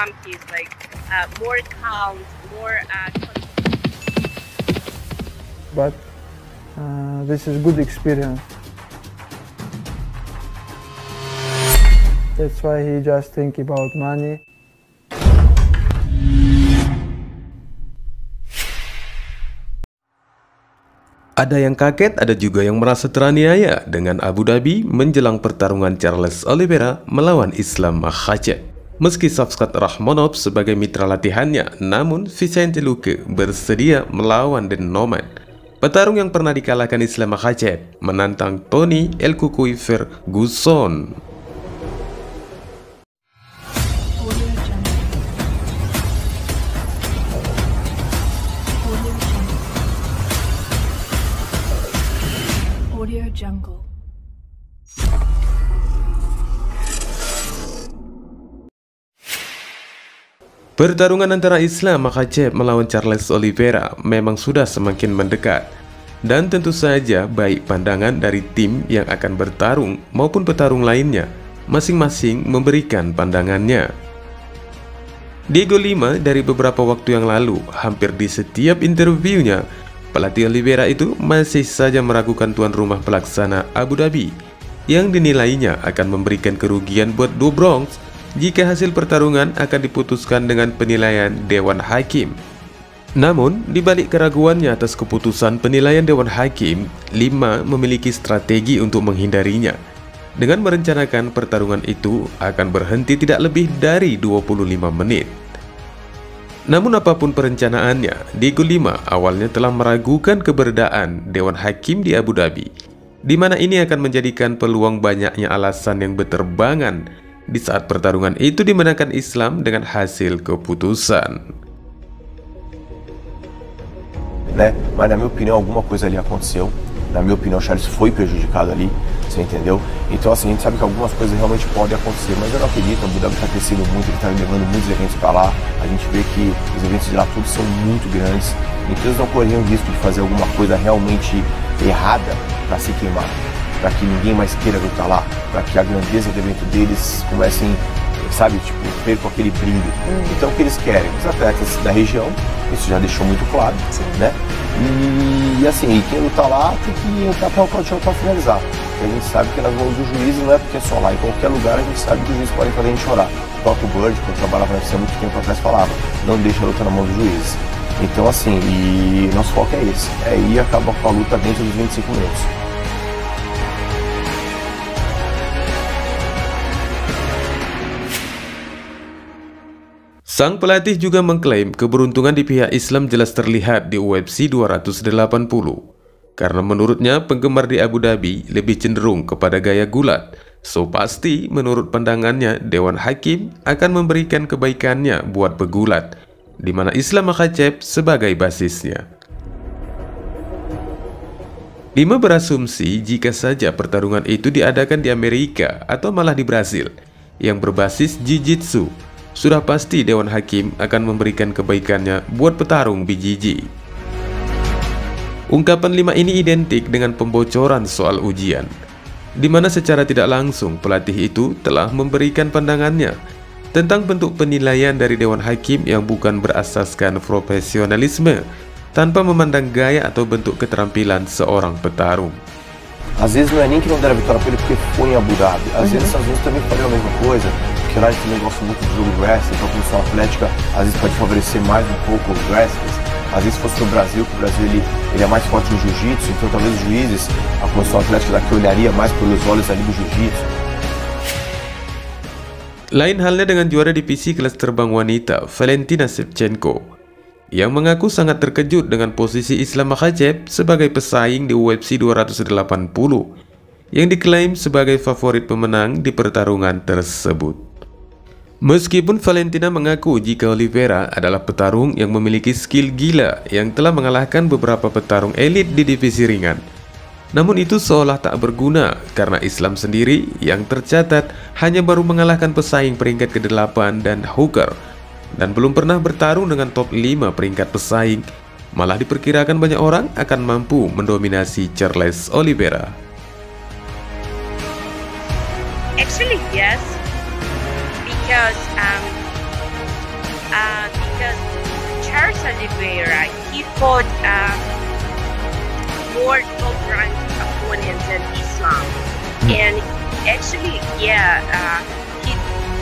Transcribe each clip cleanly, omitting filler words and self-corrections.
He's like more calm, more. But this is good experience. That's why he just think about money. Ada yang kaget, ada juga yang merasa teraniaya dengan Abu Dhabi menjelang pertarungan Charles Oliveira melawan Islam Makhachev. Meski Shavkat Rakhmonov sebagai mitra latihannya, namun Vicente Luque bersedia melawan The Nomad. Petarung yang pernah dikalahkan Islam Makhachev menantang Tony El Cucuy Ferguson. Jungle. Pertarungan antara Islam Makhachev melawan Charles Oliveira memang sudah semakin mendekat. Dan tentu saja baik pandangan dari tim yang akan bertarung maupun petarung lainnya, masing-masing memberikan pandangannya. Diego Lima dari beberapa waktu yang lalu, hampir di setiap interviewnya, pelatih Oliveira itu masih saja meragukan tuan rumah pelaksana Abu Dhabi yang dinilainya akan memberikan kerugian buat Do Bronx jika hasil pertarungan akan diputuskan dengan penilaian Dewan Hakim. Namun, di balik keraguannya atas keputusan penilaian Dewan Hakim, Lima memiliki strategi untuk menghindarinya dengan merencanakan pertarungan itu akan berhenti tidak lebih dari 25 menit. Namun apapun perencanaannya, Diego Lima awalnya telah meragukan keberadaan Dewan Hakim di Abu Dhabi, di mana ini akan menjadikan peluang banyaknya alasan yang berterbangan di saat pertarungan itu dimenangkan Islam dengan hasil keputusan. Mas na minha opinião alguma coisa ali aconteceu. Na minha opinião, o Charles foi prejudicado ali, você entendeu? Então, assim, a gente sabe que algumas coisas realmente podem acontecer, mas eu não acredito. A Abu Dhabi está crescendo muito, ele está levando muitos eventos para lá. A gente vê que os eventos de lá todos são muito grandes, então eles não corriam risco de fazer alguma coisa realmente errada para se queimar, para que ninguém mais queira lutar lá, para que a grandeza do evento deles comecem, sabe, tipo, percam aquele brilho. Então, o que eles querem? Os atletas da região, isso já deixou muito claro, né? E assim, quem lutar lá tem que entrar para finalizar. Porque a gente sabe que nas mãos do juiz não é porque é só lá, em qualquer lugar a gente sabe que o juiz pode fazer a gente chorar. O próprio Bird, quando trabalhava na UFC há muito tempo atrás, falava: não deixa a luta na mão do juiz. Então assim, e nosso foco é esse, é ir e acabar com a luta dentro dos 25 minutos. Sang pelatih juga mengklaim keberuntungan di pihak Islam jelas terlihat di UFC 280 karena menurutnya penggemar di Abu Dhabi lebih cenderung kepada gaya gulat. So pasti menurut pandangannya Dewan Hakim akan memberikan kebaikannya buat pegulat, di mana Islam Makhachev sebagai basisnya. Lima berasumsi jika saja pertarungan itu diadakan di Amerika atau malah di Brasil yang berbasis Jiu-Jitsu, sudah pasti Dewan Hakim akan memberikan kebaikannya buat petarung BJJ. Ungkapan Lima ini identik dengan pembocoran soal ujian, di mana secara tidak langsung pelatih itu telah memberikan pandangannya tentang bentuk penilaian dari Dewan Hakim yang bukan berasaskan profesionalisme, tanpa memandang gaya atau bentuk keterampilan seorang petarung. Às vezes não é nem que não deram a vitória para ele porque foi em Abu Dhabi, às vezes essas vezes também fariam a mesma coisa, porque lá a gente também gosta muito de jogo de wrestling, então a comissão atlética às vezes pode favorecer mais um pouco os wrestlers. Às vezes fosse no Brasil, que o Brasil ele é mais forte no jiu-jitsu, então talvez os juízes, a comissão atlética daqui olharia mais pelos olhos ali do jiu-jitsu. Lain halnya dengan juara divisi kelas terbang wanita Valentina Shevchenko, yang mengaku sangat terkejut dengan posisi Islam Makhachev sebagai pesaing di UFC 280 yang diklaim sebagai favorit pemenang di pertarungan tersebut. Meskipun Valentina mengaku jika Oliveira adalah petarung yang memiliki skill gila yang telah mengalahkan beberapa petarung elit di divisi ringan, namun itu seolah tak berguna karena Islam sendiri yang tercatat hanya baru mengalahkan pesaing peringkat ke-8 dan Hooker, dan belum pernah bertarung dengan top 5 peringkat pesaing. Malah diperkirakan banyak orang akan mampu mendominasi Charles Oliveira. Actually, yes, because because Charles Oliveira, he fought more top-ranked opponents than Islam, and actually,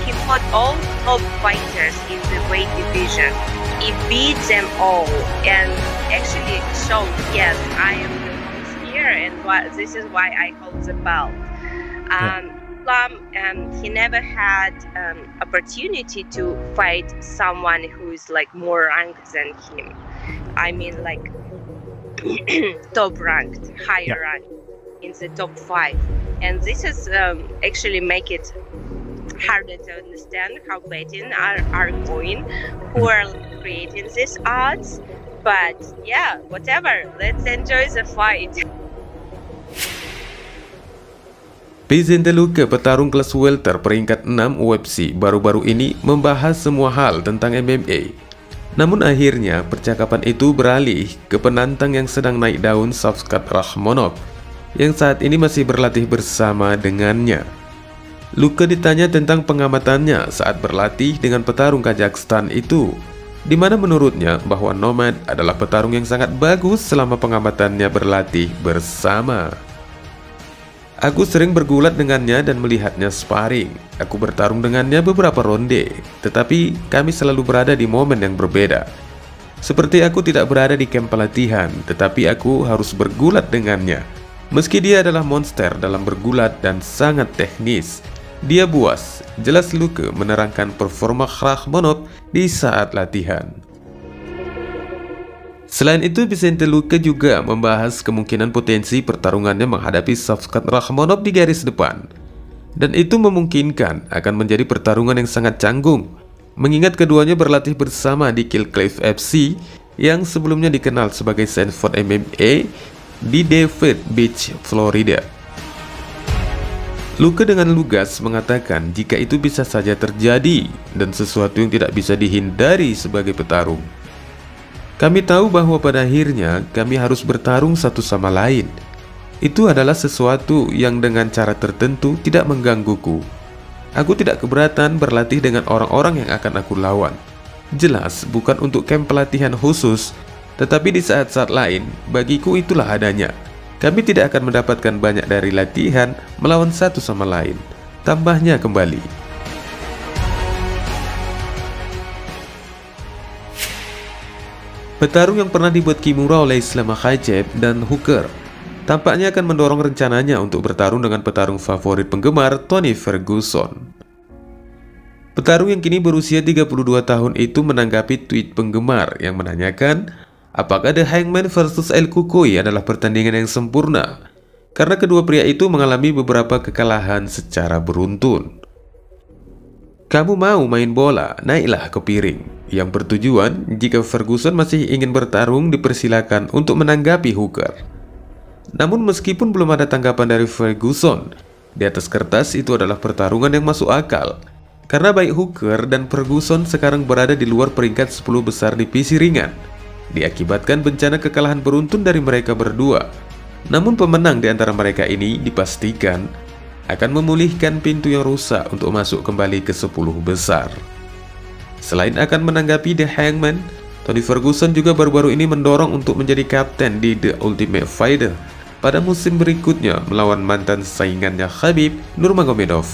he fought all top fighters in the weight division. He beat them all, and actually showed, yes, I am the most here, and this is why I hold the belt. He never had opportunity to fight someone who is like more ranked than him. I mean, like top ranked, higher ranked in the top 5, and this is actually make it harder to understand how betting are going, who are creating these odds. But yeah, whatever. Let's enjoy the fight. Vicente Luque, petarung kelas welter peringkat 6 UFC, baru-baru ini membahas semua hal tentang MMA. Namun akhirnya percakapan itu beralih ke penantang yang sedang naik daun, Shavkat Rakhmonov, yang saat ini masih berlatih bersama dengannya. Luque ditanya tentang pengamatannya saat berlatih dengan petarung Kazakhstan itu, di mana menurutnya bahwa Nomad adalah petarung yang sangat bagus selama pengamatannya berlatih bersama. Aku sering bergulat dengannya dan melihatnya sparring. Aku bertarung dengannya beberapa ronde, tetapi kami selalu berada di momen yang berbeda. Seperti aku tidak berada di kamp pelatihan, tetapi aku harus bergulat dengannya. Meski dia adalah monster dalam bergulat dan sangat teknis, dia buas. Jelas Luque menerangkan performa Rakhmonov di saat latihan. Selain itu, Vicente Luque juga membahas kemungkinan potensi pertarungannya menghadapi Shavkat Rakhmonov di garis depan. Dan itu memungkinkan akan menjadi pertarungan yang sangat canggung, mengingat keduanya berlatih bersama di Kill Cliff FC yang sebelumnya dikenal sebagai Sanford MMA di David Beach, Florida. Luque dengan lugas mengatakan jika itu bisa saja terjadi dan sesuatu yang tidak bisa dihindari sebagai petarung. Kami tahu bahwa pada akhirnya kami harus bertarung satu sama lain. Itu adalah sesuatu yang dengan cara tertentu tidak menggangguku. Aku tidak keberatan berlatih dengan orang-orang yang akan aku lawan. Jelas bukan untuk kamp pelatihan khusus, tetapi di saat-saat lain bagiku itulah adanya. Kami tidak akan mendapatkan banyak dari latihan melawan satu sama lain. Tambahnya kembali. Petarung yang pernah dibuat Kimura oleh Islam Makhachev dan Hooker tampaknya akan mendorong rencananya untuk bertarung dengan petarung favorit penggemar, Tony Ferguson. Petarung yang kini berusia 32 tahun itu menanggapi tweet penggemar yang menanyakan apakah The Hangman versus El Cucuy adalah pertandingan yang sempurna, karena kedua pria itu mengalami beberapa kekalahan secara beruntun. Kamu mau main bola, naiklah ke piring. Yang bertujuan, jika Ferguson masih ingin bertarung, dipersilakan untuk menanggapi Hooker. Namun meskipun belum ada tanggapan dari Ferguson, di atas kertas itu adalah pertarungan yang masuk akal. Karena baik Hooker dan Ferguson sekarang berada di luar peringkat 10 besar divisi ringan, diakibatkan bencana kekalahan beruntun dari mereka berdua. Namun pemenang di antara mereka ini dipastikan akan memulihkan pintu yang rusak untuk masuk kembali ke 10 besar. Selain akan menanggapi The Hangman, Tony Ferguson juga baru-baru ini mendorong untuk menjadi kapten di The Ultimate Fighter pada musim berikutnya melawan mantan saingannya Khabib Nurmagomedov.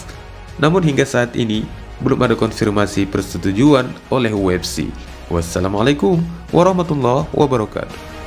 Namun hingga saat ini belum ada konfirmasi persetujuan oleh UFC. Wassalamualaikum warahmatullahi wabarakatuh.